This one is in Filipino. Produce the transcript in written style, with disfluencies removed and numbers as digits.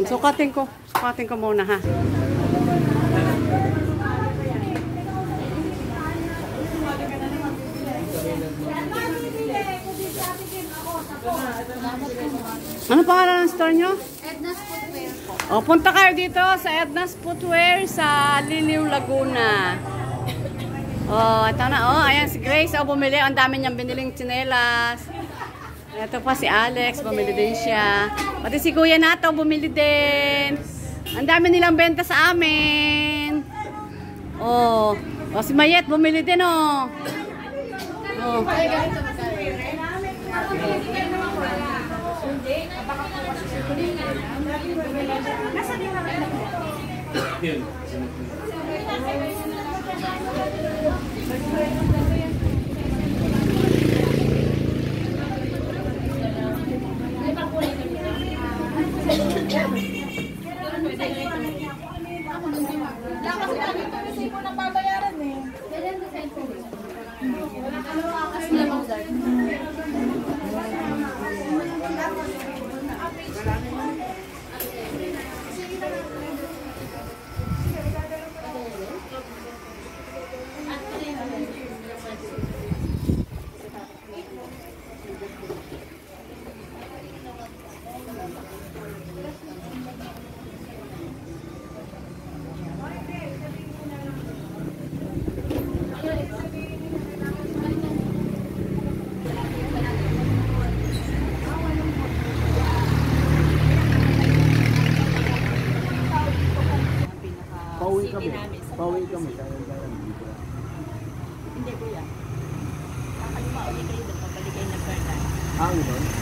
Sukatin ko muna ha. Ano pangalan ng store nyo? Edna's Footwear po. O, punta kayo dito sa Edna's Footwear sa Liliw, Laguna. Ito na. Ayan si Grace. Bumili. Ang dami niyang biniling tsinelas. Ito pa si Alex. Bumili din siya. Pati si Kuya Nato bumili din. Ang dami nilang benta sa amin. Si Mayet bumili din Pauwi kami. Hindi kuya. Kakaliwa ulit kayo doon. Pabalik kayo ng Bernal. Doon?